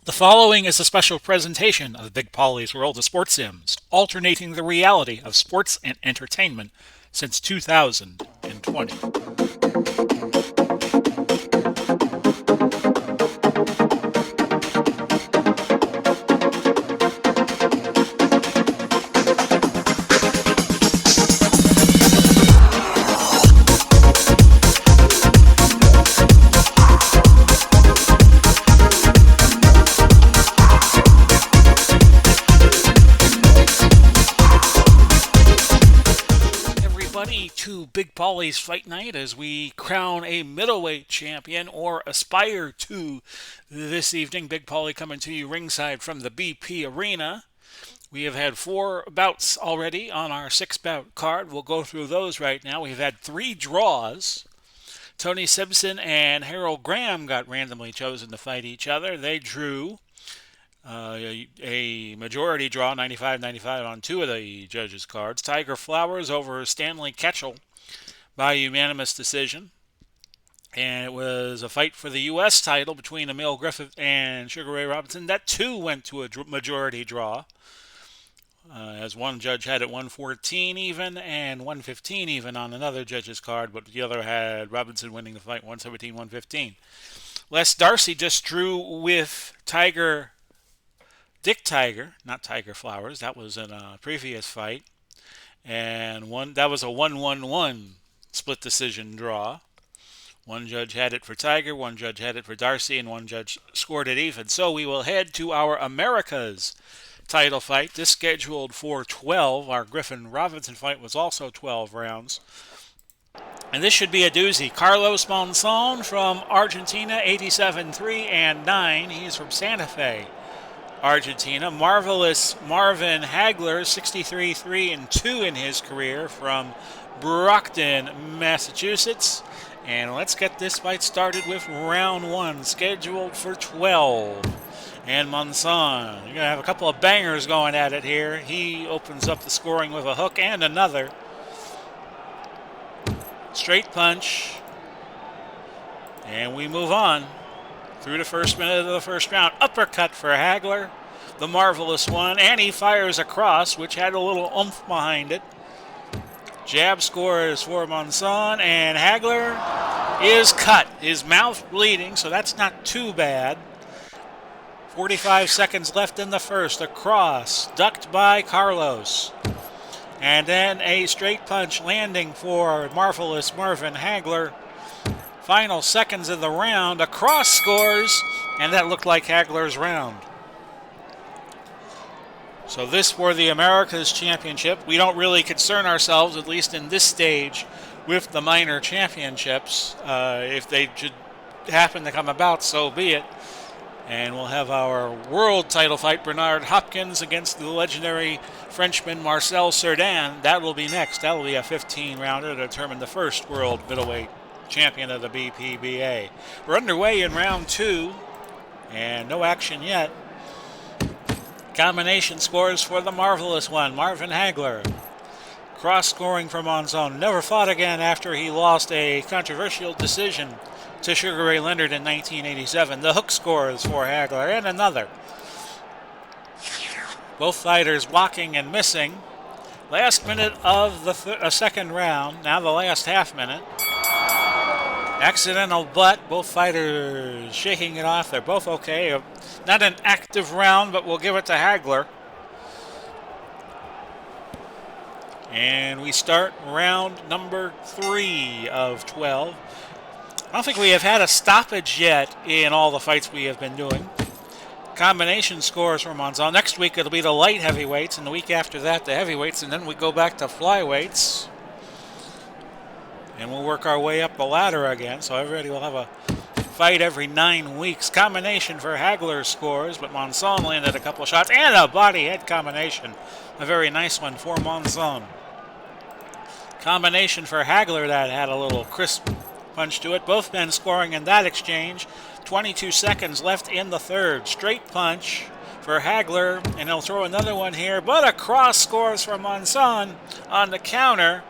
The following is a special presentation of Big Polly's World of Sports Sims, alternating the reality of sports and entertainment since 2020. Everybody to Big Polly's Fight Night as we crown a middleweight champion or aspire to this evening. Big Polly coming to you ringside from the BP Arena. We have had 4 bouts already on our 6 bout card. We'll go through those right now. We've had 3 draws. Tony Simpson and Harold Graham got randomly chosen to fight each other. They drew a majority draw, 95-95 on 2 of the judges' cards. Tiger Flowers over Stanley Ketchel by unanimous decision. And it was a fight for the U.S. title between Emil Griffith and Sugar Ray Robinson. That too went to a majority draw, as one judge had it 114 even and 115 even on another judge's card, but the other had Robinson winning the fight 117-115. Les Darcy just drew with Dick Tiger, not Tiger Flowers. That was in a previous fight, and that was a 1-1-1 split decision draw. One judge had it for Tiger, one judge had it for Darcy, and one judge scored it even. So we will head to our Americas title fight. This scheduled for 12. Our Griffin Robinson fight was also 12 rounds. And this should be a doozy. Carlos Monzon from Argentina, 87-3 and 9. He's from Santa Fe, Argentina. Marvelous Marvin Hagler, 63-3 and 2 in his career from Brockton, Massachusetts. And let's get this fight started with round 1, scheduled for 12. And Monzon, you're going to have a couple of bangers going at it here. He opens up the scoring with a hook and another. Straight punch. And we move on through the first minute of the first round. Uppercut for Hagler, the marvelous one. And he fires across, which had a little oomph behind it. Jab scores for Monzon, and Hagler is cut. His mouth bleeding, so that's not too bad. 45 seconds left in the first. Across, ducked by Carlos. And then a straight punch landing for marvelous Marvin Hagler. Final seconds of the round. Across scores, and that looked like Hagler's round. So this for the Americas Championship. We don't really concern ourselves, at least in this stage, with the minor championships. If they should happen to come about, so be it. And we'll have our world title fight, Bernard Hopkins against the legendary Frenchman Marcel Cerdan. That will be next. That will be a 15-rounder to determine the first world middleweight champion of the BPBA. We're underway in round 2, and no action yet. Combination scores for the marvelous one, Marvin Hagler. Cross scoring for Monzon. Never fought again after he lost a controversial decision to Sugar Ray Leonard in 1987. The hook scores for Hagler, and another. Both fighters blocking and missing. Last minute of the second round, now the last half minute. Accidental butt, both fighters shaking it off. They're both okay. Not an active round, but we'll give it to Hagler. And we start round number 3 of 12. I don't think we have had a stoppage yet in all the fights we have been doing. Combination scores for Monzon. Next week it'll be the light heavyweights, and the week after that the heavyweights, and then we go back to flyweights. And we'll work our way up the ladder again, so everybody will have a fight every 9 weeks. Combination for Hagler scores, but Monzon landed a couple shots, and a body head combination. A very nice one for Monzon. Combination for Hagler that had a little crisp punch to it. Both men scoring in that exchange. 22 seconds left in the third. Straight punch for Hagler, and he'll throw another one here, but a cross scores for Monzon on the counter.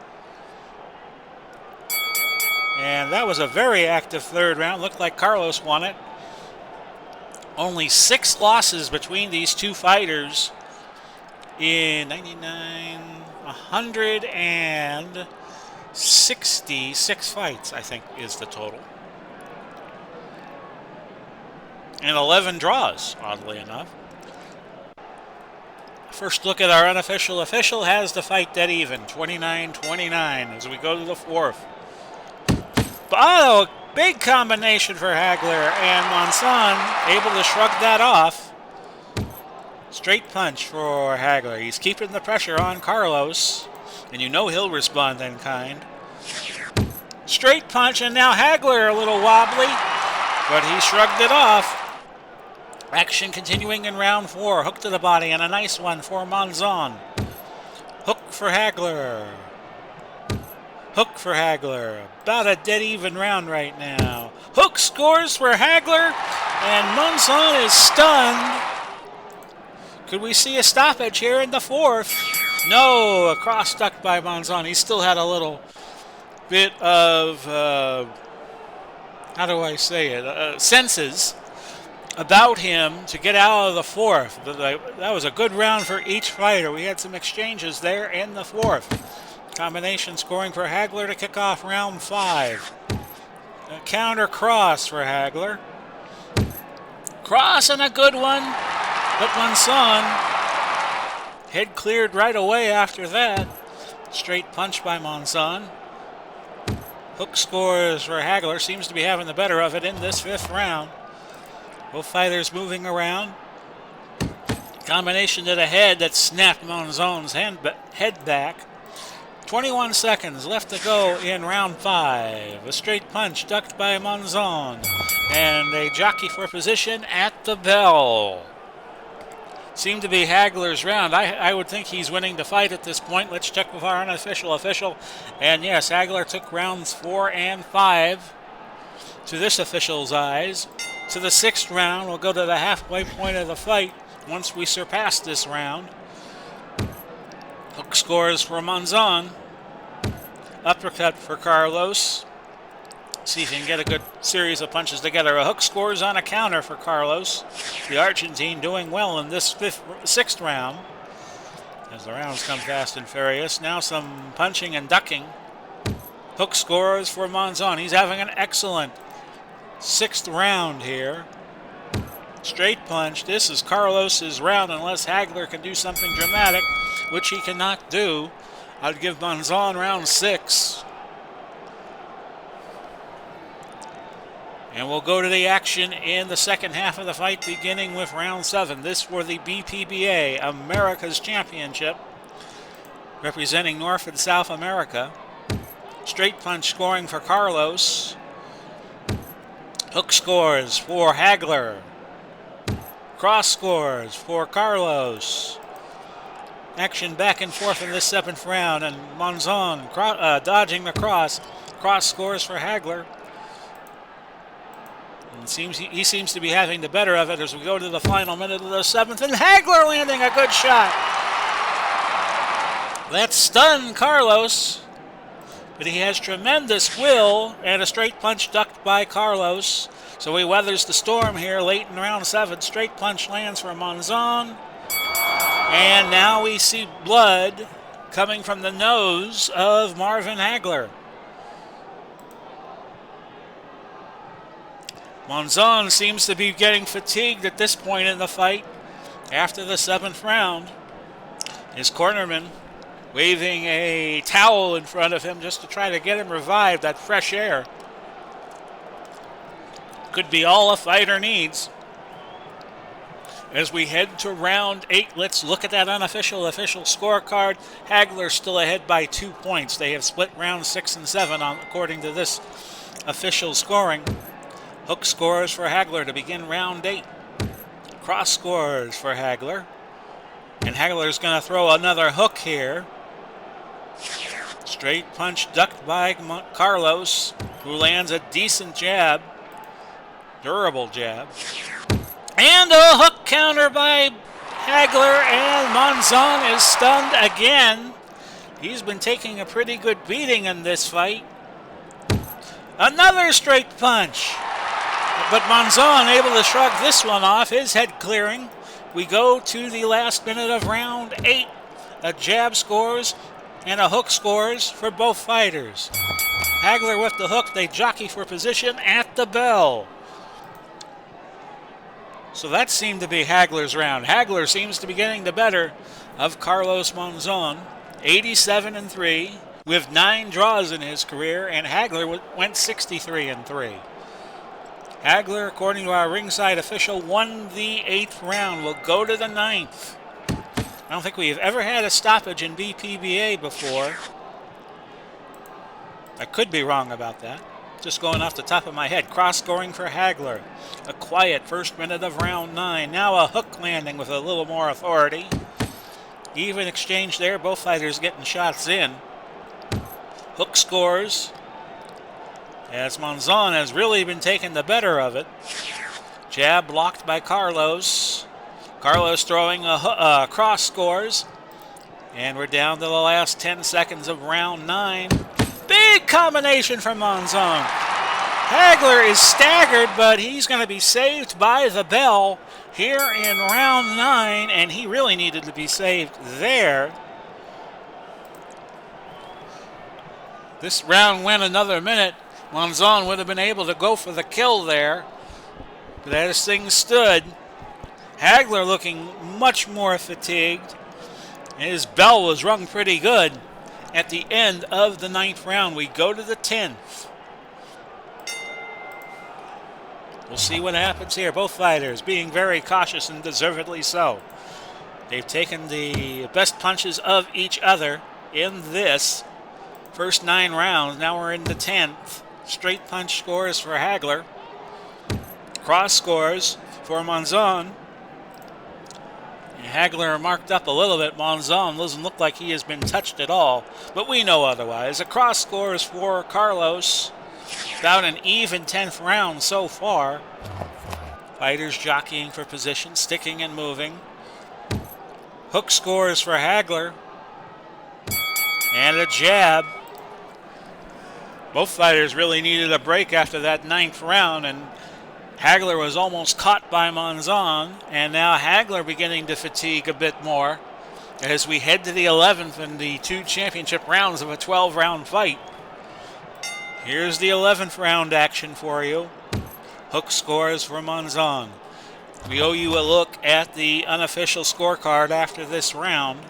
And that was a very active third round. Looked like Carlos won it. Only 6 losses between these two fighters in 166 fights, I think, is the total. And 11 draws, oddly enough. First look at our unofficial. Official has the fight dead even, 29-29, as we go to the 4th. Oh, big combination for Hagler, and Monzon able to shrug that off. Straight punch for Hagler. He's keeping the pressure on Carlos, and you know he'll respond in kind. Straight punch, and now Hagler a little wobbly, but he shrugged it off. Action continuing in round 4. Hook to the body, and a nice one for Monzon. Hook for Hagler. Hook for Hagler. About a dead even round right now. Hook scores for Hagler, and Monzon is stunned. Could we see a stoppage here in the 4th? No, a cross ducked by Monzon. He still had a little bit of, how do I say it, senses about him to get out of the 4th. That was a good round for each fighter. We had some exchanges there in the 4th. Combination scoring for Hagler to kick off round 5. A counter cross for Hagler. Cross and a good one. But Monzon, head cleared right away after that. Straight punch by Monzon. Hook scores for Hagler. Seems to be having the better of it in this 5th round. Both fighters moving around. Combination to the head that snapped Monzon's head back. 21 seconds left to go in round 5. A straight punch ducked by Monzon. And a jockey for position at the bell. Seemed to be Hagler's round. I would think he's winning the fight at this point. Let's check with our unofficial official. And yes, Hagler took rounds 4 and 5 to this official's eyes. To the 6th round, we'll go to the halfway point of the fight once we surpass this round. Hook scores for Monzon. Uppercut for Carlos. See if he can get a good series of punches together. A hook scores on a counter for Carlos. The Argentine doing well in this 6th round. As the rounds come fast and furious. Now some punching and ducking. Hook scores for Monzon. He's having an excellent 6th round here. Straight punch. This is Carlos's round unless Hagler can do something dramatic, which he cannot do. I'd give Monzon round 6. And we'll go to the action in the second half of the fight, beginning with round 7. This for the BPBA, America's Championship, representing North and South America. Straight punch scoring for Carlos. Hook scores for Hagler. Cross scores for Carlos. Action back and forth in this 7th round, and Monzon dodging the cross. Cross scores for Hagler. And he seems to be having the better of it as we go to the final minute of the 7th, and Hagler landing a good shot. That stunned Carlos, but he has tremendous will, and a straight punch ducked by Carlos. So he weathers the storm here late in round 7. Straight punch lands for Monzon. And now we see blood coming from the nose of Marvin Hagler. Monzon seems to be getting fatigued at this point in the fight after the 7th round. His cornerman waving a towel in front of him just to try to get him revived, that fresh air. Could be all a fighter needs. As we head to round 8, let's look at that official scorecard. Hagler still ahead by 2 points. They have split rounds 6 and 7 according to this official scoring. Hook scores for Hagler to begin round 8. Cross scores for Hagler. And Hagler's going to throw another hook here. Straight punch ducked by Carlos, who lands a decent jab. Durable jab. And a hook counter by Hagler, and Monzon is stunned again. He's been taking a pretty good beating in this fight. Another straight punch. But Monzon able to shrug this one off, his head clearing. We go to the last minute of round 8. A jab scores and a hook scores for both fighters. Hagler with the hook, they jockey for position at the bell. So that seemed to be Hagler's round. Hagler seems to be getting the better of Carlos Monzon. 87-3 with 9 draws in his career, and Hagler went 63-3. Hagler, according to our ringside official, won the 8th round. We'll go to the 9th. I don't think we've ever had a stoppage in BPBA before. I could be wrong about that. Just going off the top of my head. Cross scoring for Hagler. A quiet first minute of round 9. Now a hook landing with a little more authority. Even exchange there. Both fighters getting shots in. Hook scores, as Monzon has really been taking the better of it. Jab blocked by Carlos. Carlos throwing a cross scores. And we're down to the last 10 seconds of round 9. Big combination from Monzon. Hagler is staggered, but he's going to be saved by the bell here in round 9, and he really needed to be saved there. This round went another minute. Monzon would have been able to go for the kill there. But as things stood, Hagler looking much more fatigued. And his bell was rung pretty good at the end of the 9th round. We go to the 10th. We'll see what happens here. Both fighters being very cautious, and deservedly so. They've taken the best punches of each other in this first 9 rounds. Now we're in the 10th. Straight punch scores for Hagler. Cross scores for Monzon. Hagler marked up a little bit. Monzon doesn't look like he has been touched at all, but we know otherwise. A cross scores for Carlos. About an even 10th round so far. Fighters jockeying for position, sticking and moving. Hook scores for Hagler. And a jab. Both fighters really needed a break after that 9th round, and Hagler was almost caught by Monzon, and now Hagler beginning to fatigue a bit more as we head to the 11th in the 2 championship rounds of a 12-round fight. Here's the 11th round action for you. Hook scores for Monzon. We owe you a look at the unofficial scorecard after this round.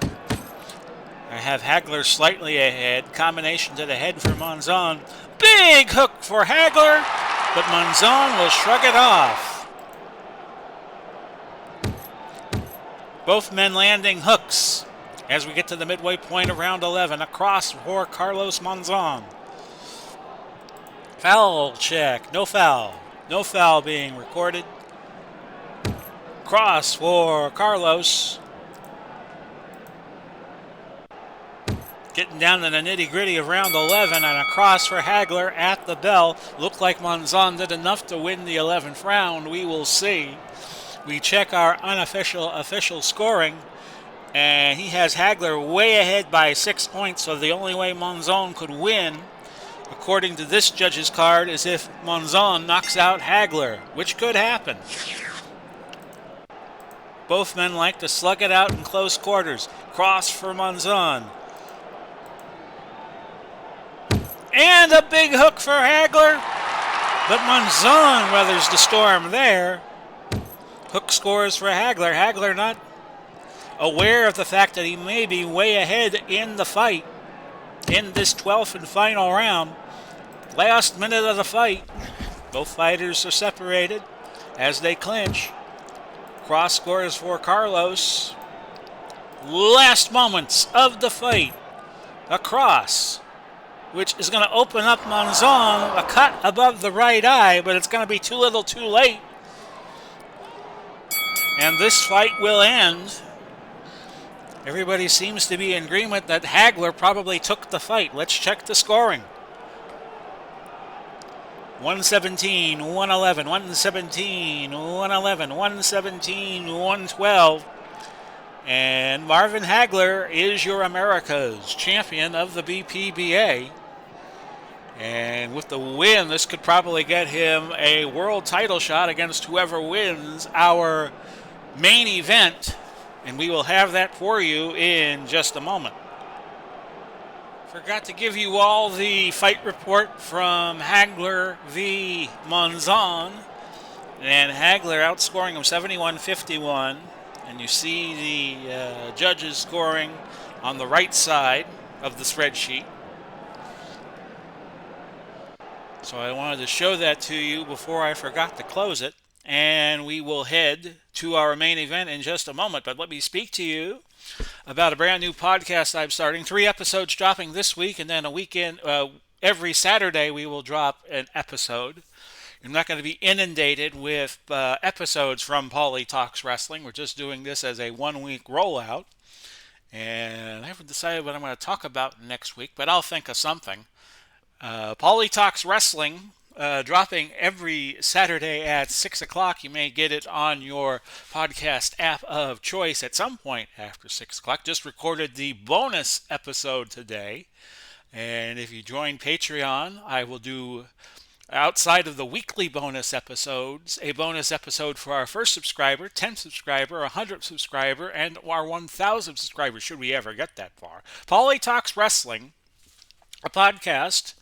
I have Hagler slightly ahead. Combination to the head for Monzon. Big hook for Hagler, but Monzon will shrug it off. Both men landing hooks as we get to the midway point of round 11. A cross for Carlos Monzon. Foul check. No foul. No foul being recorded. Cross for Carlos. Getting down to the nitty-gritty of round 11, and a cross for Hagler at the bell. Looked like Monzon did enough to win the 11th round. We will see. We check our official scoring, and he has Hagler way ahead by 6 points, so the only way Monzon could win, according to this judge's card, is if Monzon knocks out Hagler, which could happen. Both men like to slug it out in close quarters. Cross for Monzon. And a big hook for Hagler, but Monzon weathers the storm there. Hook scores for Hagler. Hagler not aware of the fact that he may be way ahead in the fight in this 12th and final round. Last minute of the fight. Both fighters are separated as they clinch. Cross scores for Carlos. Last moments of the fight. A cross, which is going to open up Monzon, a cut above the right eye, but it's going to be too little too late. And this fight will end. Everybody seems to be in agreement that Hagler probably took the fight. Let's check the scoring. 117, 111, 117, 111, 117, 112. And Marvin Hagler is your America's champion of the BPBA. And with the win, this could probably get him a world title shot against whoever wins our main event. And we will have that for you in just a moment. Forgot to give you all the fight report from Hagler v. Monzon. And Hagler outscoring him 71-51. And you see the judges scoring on the right side of the spreadsheet. So I wanted to show that to you before I forgot to close it. And we will head to our main event in just a moment. But let me speak to you about a brand new podcast I'm starting. 3 episodes dropping this week, and then a weekend. Every Saturday we will drop an episode. You're not going to be inundated with episodes from Paulie Talks Wrestling. We're just doing this as a 1-week rollout. And I haven't decided what I'm going to talk about next week, but I'll think of something. Paulie Talks Wrestling, dropping every Saturday at 6 o'clock. You may get it on your podcast app of choice at some point after 6 o'clock. Just recorded the bonus episode today. And if you join Patreon, I will do, outside of the weekly bonus episodes, a bonus episode for our first subscriber, 10th subscriber, 100th subscriber, and our 1,000th subscriber, should we ever get that far. Paulie Talks Wrestling, a podcast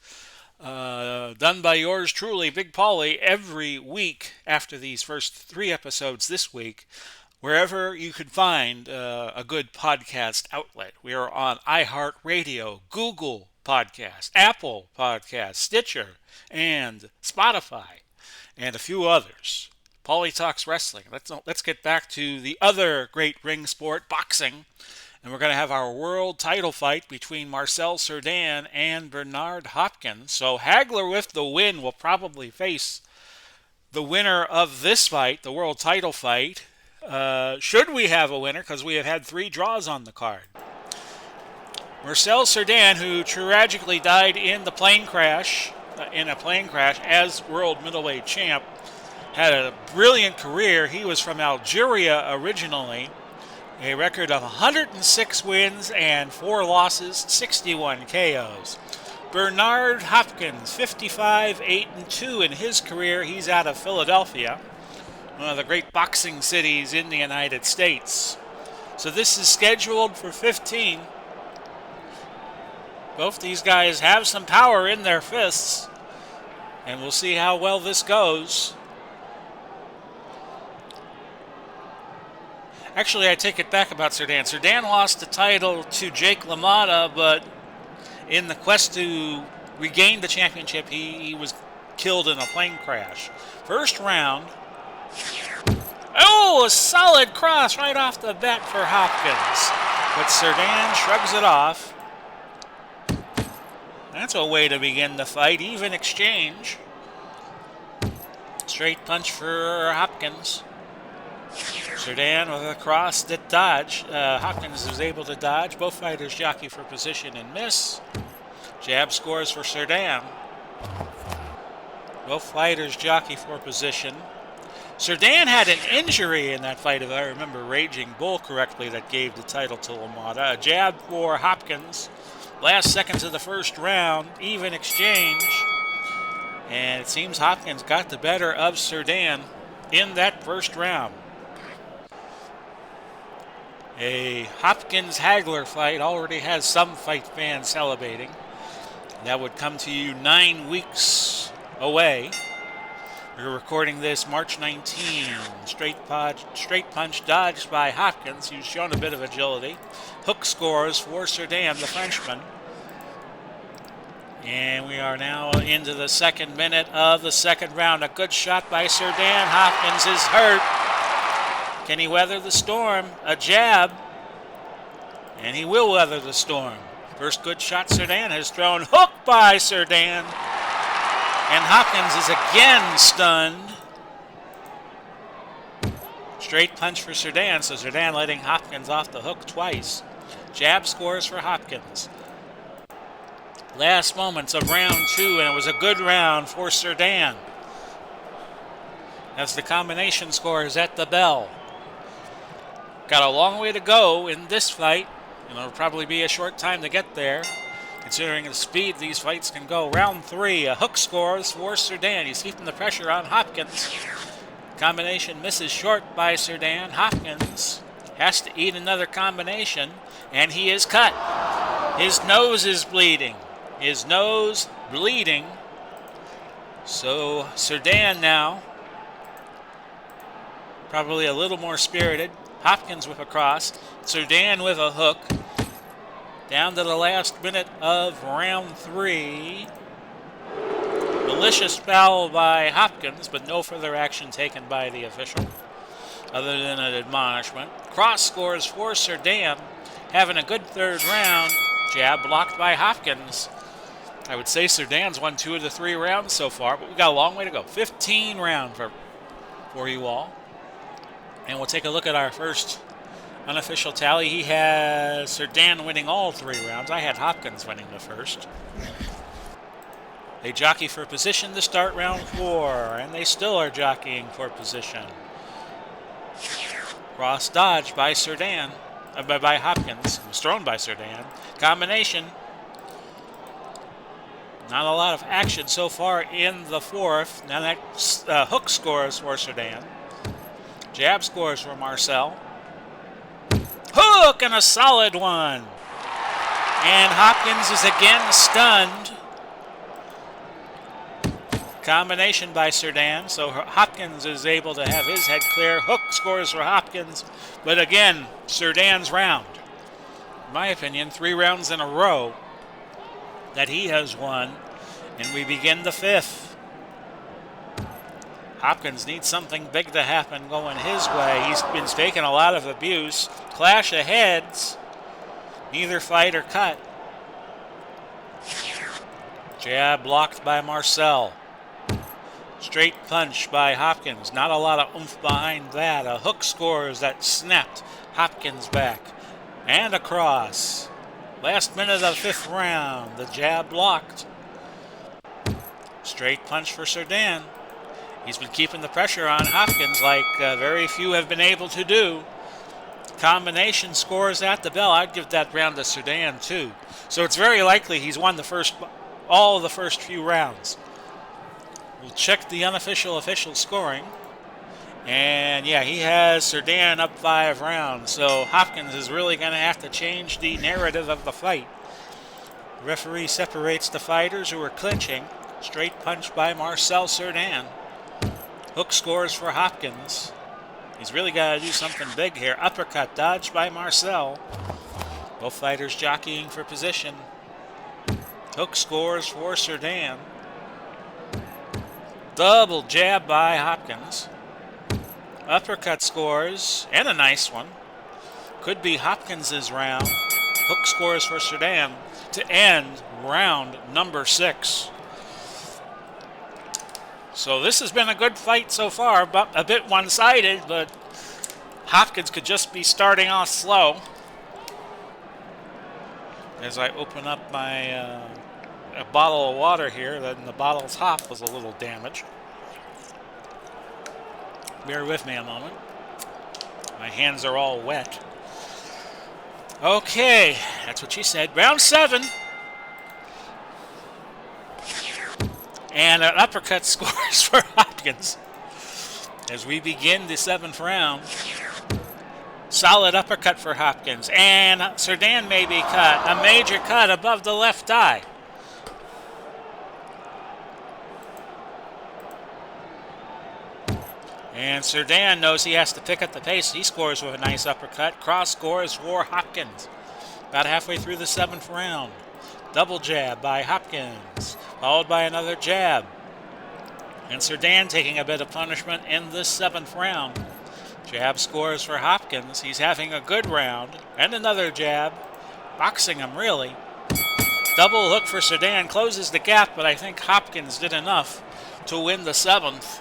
done by yours truly, Big Paulie, every week after these first 3 episodes this week, wherever you could find a good podcast outlet. We are on iHeartRadio, Google Podcast, Apple Podcast, Stitcher, and Spotify, and a few others. Paulie Talks Wrestling. Let's get back to the other great ring sport, boxing. And we're going to have our world title fight between Marcel Cerdan and Bernard Hopkins. So Hagler, with the win, will probably face the winner of this fight, the world title fight. Should we have a winner, because we have had 3 draws on the card. Marcel Cerdan, who tragically died in a plane crash as world middleweight champ, had a brilliant career. He was from Algeria originally. A record of 106 wins and 4 losses, 61 KOs. Bernard Hopkins, 55-8-2 in his career. He's out of Philadelphia, one of the great boxing cities in the United States. So this is scheduled for 15. Both these guys have some power in their fists, and we'll see how well this goes. Actually, I take it back about Cerdan. Cerdan lost the title to Jake LaMotta, but in the quest to regain the championship, he was killed in a plane crash. First round. Oh, a solid cross right off the bat for Hopkins. But Cerdan shrugs it off. That's a way to begin the fight. Even exchange. Straight punch for Hopkins. Cerdan with a cross that dodge. Hopkins is able to dodge. Both fighters jockey for position and miss. Jab scores for Cerdan. Both fighters jockey for position. Cerdan had an injury in that fight, if I remember Raging Bull correctly, that gave the title to LaMotta. A jab for Hopkins. Last seconds of the first round. Even exchange. And it seems Hopkins got the better of Cerdan in that first round. A Hopkins-Hagler fight already has some fight fans celebrating. That would come to you 9 weeks away. We're recording this March 19. Straight punch dodged by Hopkins. He's shown a bit of agility. Hook scores for Cerdan, the Frenchman. And we are now into the 2nd minute of the 2nd round. A good shot by Cerdan. Hopkins is hurt. Can he weather the storm? A jab. And he will weather the storm. First good shot Cerdan has thrown. Hook by Cerdan. And Hopkins is again stunned. Straight punch for Cerdan. So Cerdan letting Hopkins off the hook twice. Jab scores for Hopkins. Last moments of round 2, and it was a good round for Cerdan. As the combination score is at the bell. Got a long way to go in this fight, and it'll probably be a short time to get there. Considering the speed these fights can go. Round 3, a hook scores for Cerdan. He's keeping the pressure on Hopkins. Combination misses short by Cerdan. Hopkins has to eat another combination, and he is cut. His nose is bleeding. His nose bleeding. So Cerdan now, probably a little more spirited. Hopkins with a cross. Cerdan with a hook. Down to the last minute of round 3. Malicious foul by Hopkins, but no further action taken by the official, other than an admonishment. Cross scores for Cerdan, having a good third round. Jab blocked by Hopkins. I would say Cerdan's won 2 of the 3 rounds so far, but we've got a long way to go. 15 round for you all. And we'll take a look at our first unofficial tally. He has Cerdan winning all 3 rounds. I had Hopkins winning the first. They jockey for position to start round 4, and they still are jockeying for position. Cross dodge by Cerdan, by Hopkins. It was thrown by Cerdan. Combination. Not a lot of action so far in the 4th. Now that hook scores for Cerdan. Jab scores for Marcel. Hook and a solid one. And Hopkins is again stunned. Combination by Cerdan, so Hopkins is able to have his head clear. Hook scores for Hopkins, but again, Cerdan's round. In my opinion, 3 rounds in a row that he has won, and we begin the 5th. Hopkins needs something big to happen going his way. He's been taking a lot of abuse. Clash of heads. Neither fighter cut. Jab blocked by Marcel. Straight punch by Hopkins. Not a lot of oomph behind that. A hook scores that snapped Hopkins back. And a cross. Last minute of the 5th round. The jab blocked. Straight punch for Cerdan. He's been keeping the pressure on Hopkins like very few have been able to do. Combination scores at the bell. I'd give that round to Cerdan too. So it's very likely he's won all of the first few rounds. We'll check the official scoring. And yeah, he has Cerdan up 5 rounds. So Hopkins is really going to have to change the narrative of the fight. The referee separates the fighters who are clinching. Straight punch by Marcel Cerdan. Hook scores for Hopkins. He's really got to do something big here. Uppercut dodged by Marcel. Both fighters jockeying for position. Hook scores for Cerdan. Double jab by Hopkins. Uppercut scores, and a nice one. Could be Hopkins' round. Hook scores for Cerdan to end round number 6. So this has been a good fight so far, but a bit one-sided, but Hopkins could just be starting off slow. As I open up my a bottle of water here, then the bottle's top was a little damaged. Bear with me a moment. My hands are all wet. Okay, that's what she said. Round 7. And an uppercut scores for Hopkins. As we begin the 7th round. Solid uppercut for Hopkins. And Cerdan may be cut. A major cut above the left eye. And Cerdan knows he has to pick up the pace. He scores with a nice uppercut. Cross scores for Hopkins. About halfway through the 7th round. Double jab by Hopkins. Followed by another jab. And Cerdan taking a bit of punishment in this 7th round. Jab scores for Hopkins. He's having a good round. And another jab. Boxing him, really. Double hook for Cerdan. Closes the gap, but I think Hopkins did enough to win the 7th.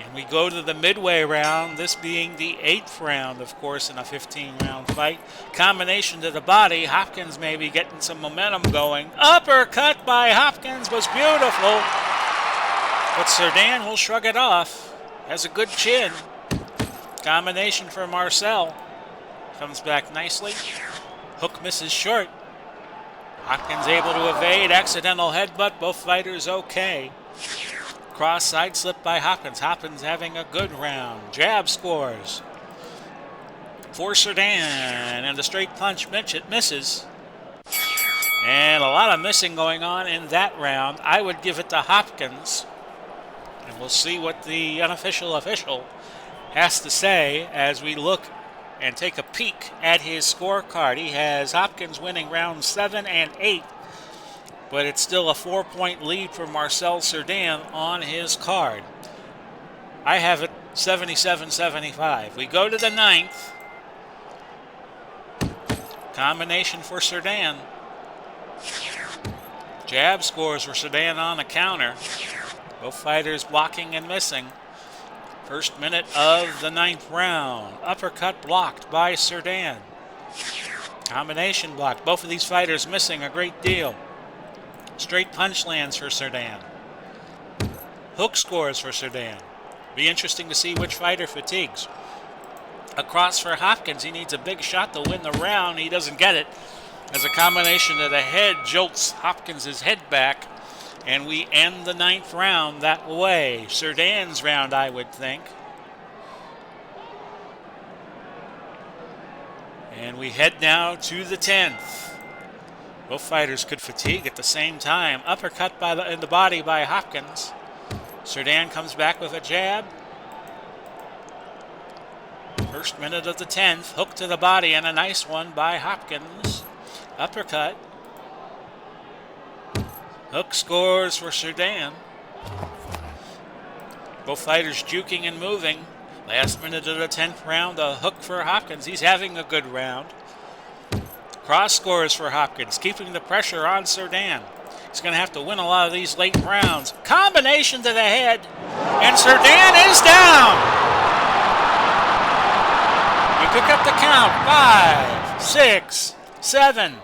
And we go to the midway round, this being the 8th round, of course, in a 15-round fight. Combination to the body. Hopkins may be getting some momentum going. Uppercut by Hopkins was beautiful. But Cerdan will shrug it off. Has a good chin. Combination for Marcel. Comes back nicely. Hook misses short. Hopkins able to evade. Accidental headbutt. Both fighters okay. Cross side slip by Hopkins. Hopkins having a good round. Jab scores for Cerdan. And the straight punch misses. And a lot of missing going on in that round. I would give it to Hopkins. And we'll see what the unofficial official has to say as we look and take a peek at his scorecard. He has Hopkins winning rounds 7 and 8, but it's still a 4-point lead for Marcel Cerdan on his card. I have it 77-75. We go to the 9th. Combination for Cerdan. Jab scores for Cerdan on the counter. Both fighters blocking and missing. First minute of the 9th round. Uppercut blocked by Cerdan. Combination blocked. Both of these fighters missing a great deal. Straight punch lands for Cerdan. Hook scores for Cerdan. Be interesting to see which fighter fatigues. Across for Hopkins. He needs a big shot to win the round. He doesn't get it. As a combination to the head jolts Hopkins' head back. And we end the 9th round that way. Cerdan's round, I would think. And we head now to the 10th. Both fighters could fatigue at the same time. Uppercut in the body by Hopkins. Cerdan comes back with a jab. First minute of the 10th. Hook to the body and a nice one by Hopkins. Uppercut. Hook scores for Cerdan. Both fighters juking and moving. Last minute of the 10th round, a hook for Hopkins. He's having a good round. Cross scores for Hopkins, keeping the pressure on Cerdan. He's going to have to win a lot of these late rounds. Combination to the head, and Cerdan is down. We pick up the count. 5, 6, 7,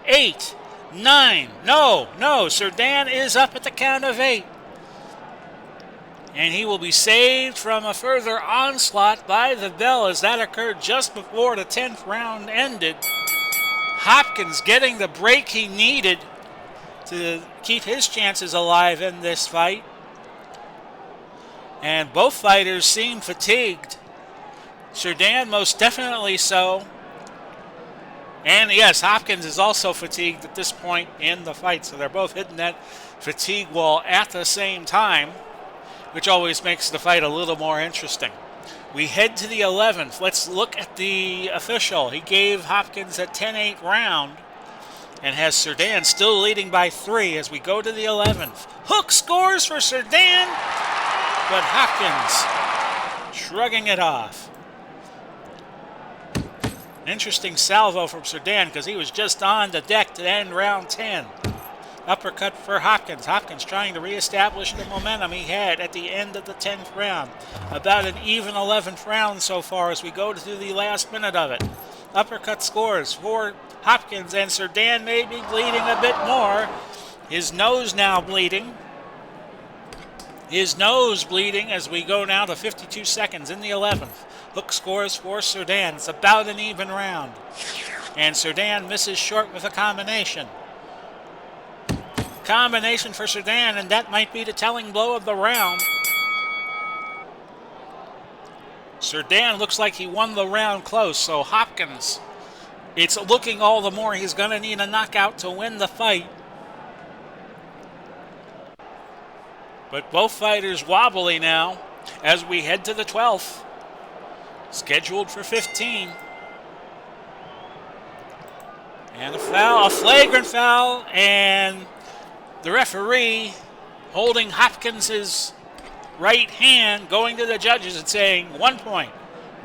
8, 9. No. Cerdan is up at the count of 8. And he will be saved from a further onslaught by the bell as that occurred just before the 10th round ended. Hopkins getting the break he needed to keep his chances alive in this fight. And both fighters seem fatigued. Cerdan most definitely so. And yes, Hopkins is also fatigued at this point in the fight. So they're both hitting that fatigue wall at the same time, which always makes the fight a little more interesting. We head to the 11th. Let's look at the official. He gave Hopkins a 10-8 round and has Cerdan still leading by 3 as we go to the 11th. Hook scores for Cerdan, but Hopkins shrugging it off. Interesting salvo from Cerdan because he was just on the deck to end round 10. Uppercut for Hopkins. Hopkins trying to reestablish the momentum he had at the end of the 10th round. About an even 11th round so far as we go to the last minute of it. Uppercut scores for Hopkins, and Cerdan may be bleeding a bit more. His nose now bleeding. His nose bleeding as we go now to 52 seconds in the 11th. Hook scores for Cerdan. It's about an even round. And Cerdan misses short with a combination. Combination for Cerdan, and that might be the telling blow of the round. Cerdan looks like he won the round close, so Hopkins, it's looking all the more he's going to need a knockout to win the fight. But both fighters wobbly now as we head to the 12th. Scheduled for 15. And a foul, a flagrant foul, and the referee holding Hopkins' right hand, going to the judges and saying 1 point,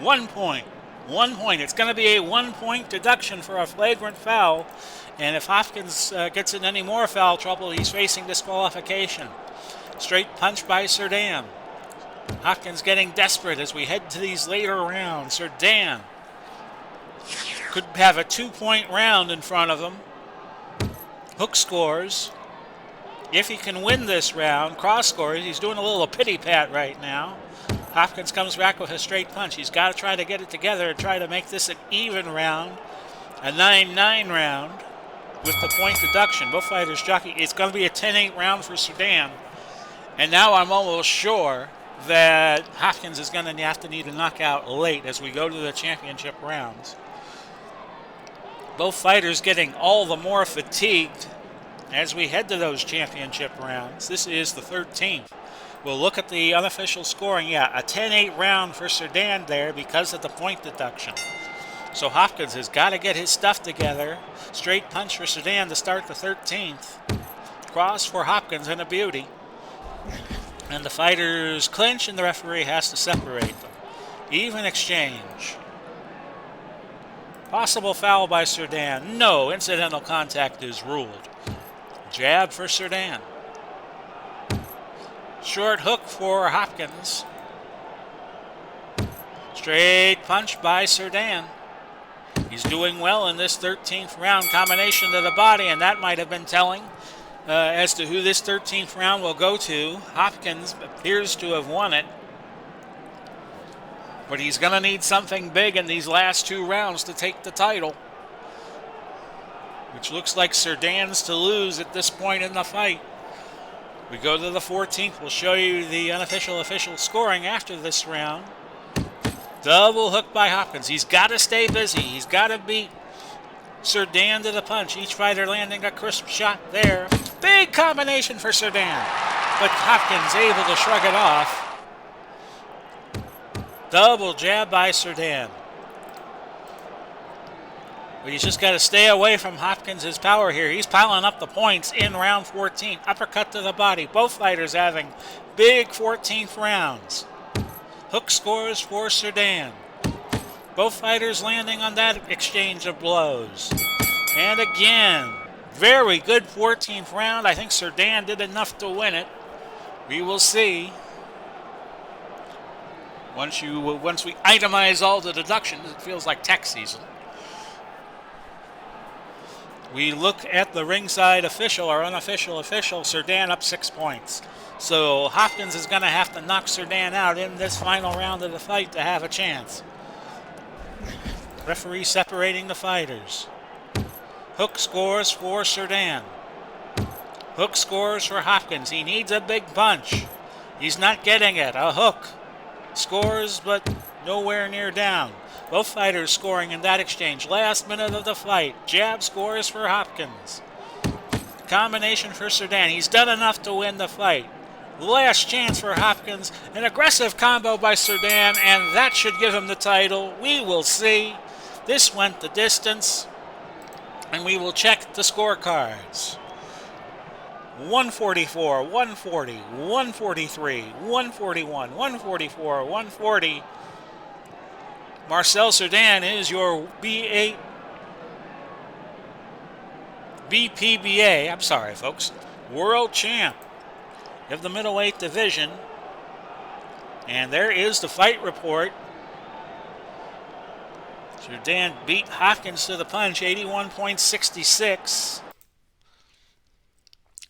1 point, 1 point. It's going to be a 1-point deduction for a flagrant foul. And if Hopkins gets in any more foul trouble, he's facing disqualification. Straight punch by Cerdan. Hopkins getting desperate as we head to these later rounds. Cerdan could have a 2-point round in front of him. Hook scores. If he can win this round, cross scores. He's doing a little pity pat right now. Hopkins comes back with a straight punch. He's got to try to get it together and try to make this an even round, a 9-9 round. with the point deduction. Both fighters jockey. It's going to be a 10-8 round for Sudan. And now I'm almost sure that Hopkins is going to have to need a knockout late as we go to the championship rounds. Both fighters getting all the more fatigued as we head to those championship rounds. This is the 13th. We'll look at the unofficial scoring. Yeah, a 10-8 round for Sudan there because of the point deduction. So Hopkins has got to get his stuff together. Straight punch for Sudan to start the 13th. Cross for Hopkins and a beauty. And the fighters clinch and the referee has to separate them. Even exchange. Possible foul by Sudan. No, incidental contact is ruled. Jab for Sudan. Short hook for Hopkins. Straight punch by Sudan. He's doing well in this 13th round. Combination to the body, and that might have been telling as to who this 13th round will go to. Hopkins appears to have won it. But he's going to need something big in these last 2 rounds to take the title. Which looks like Sudan's to lose at this point in the fight. We go to the 14th. We'll show you the official scoring after this round. Double hook by Hopkins. He's got to stay busy. He's got to beat Sudan to the punch. Each fighter landing a crisp shot there. Big combination for Sudan. But Hopkins able to shrug it off. Double jab by Sudan. But he's just got to stay away from Hopkins' power here. He's piling up the points in round 14. Uppercut to the body. Both fighters having big 14th rounds. Hook scores for Sudan. Both fighters landing on that exchange of blows. And again, very good 14th round. I think Sudan did enough to win it. We will see. Once we itemize all the deductions, it feels like tax season. We look at the ringside official, our unofficial official, Sudan up 6 points. So Hopkins is going to have to knock Sudan out in this final round of the fight to have a chance. Referee separating the fighters. Hook scores for Sudan. Hook scores for Hopkins. He needs a big punch. He's not getting it. A hook. Scores, but nowhere near down. Both fighters scoring in that exchange. Last minute of the fight. Jab scores for Hopkins. Combination for Sudan. He's done enough to win the fight. Last chance for Hopkins. An aggressive combo by Sudan, and that should give him the title. We will see. This went the distance, and we will check the scorecards. 144, 140, 143, 141, 144, 140. Marcel Sudan is your BPBA, I'm sorry folks, world champ of the middleweight division. And there is the fight report. Sudan beat Hopkins to the punch, 81.66.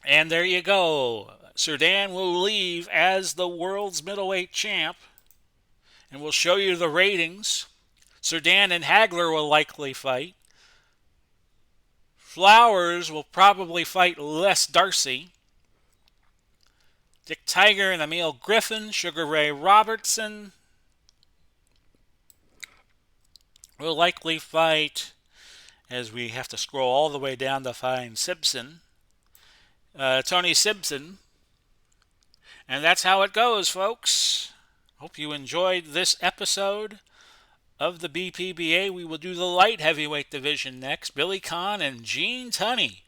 And there you go. Sudan will leave as the world's middleweight champ. And we'll show you the ratings. Sudan and Hagler will likely fight. Flowers will probably fight Les Darcy. Dick Tiger and Emil Griffin, Sugar Ray Robertson will likely fight, as we have to scroll all the way down to find Simpson. Tony Simpson. And that's how it goes, folks. Hope you enjoyed this episode of the BPBA. We will do the light heavyweight division next. Billy Conn and Gene Tunney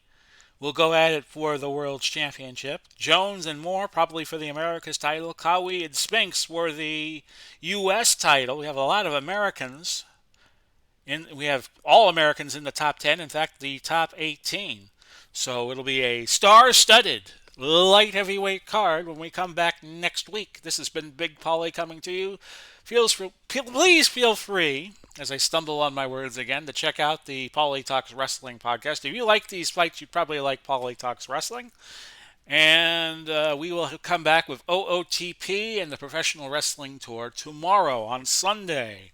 will go at it for the World's Championship. Jones and Moore probably for the America's title. Cowie and Spinks for the U.S. title. We have a lot of Americans. We have all Americans in the top 10. In fact, the top 18. So it'll be a star-studded light heavyweight card when we come back next week. This has been Big Paulie coming to you. Please feel free, as I stumble on my words again, to check out the Paulie Talks Wrestling podcast. If you like these fights, you probably like Paulie Talks Wrestling. And we will come back with OOTP and the Professional Wrestling Tour tomorrow on Sunday.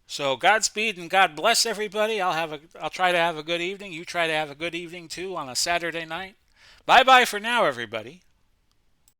So Godspeed and God bless everybody. I'll try to have a good evening. You try to have a good evening too on a Saturday night. Bye bye for now, everybody.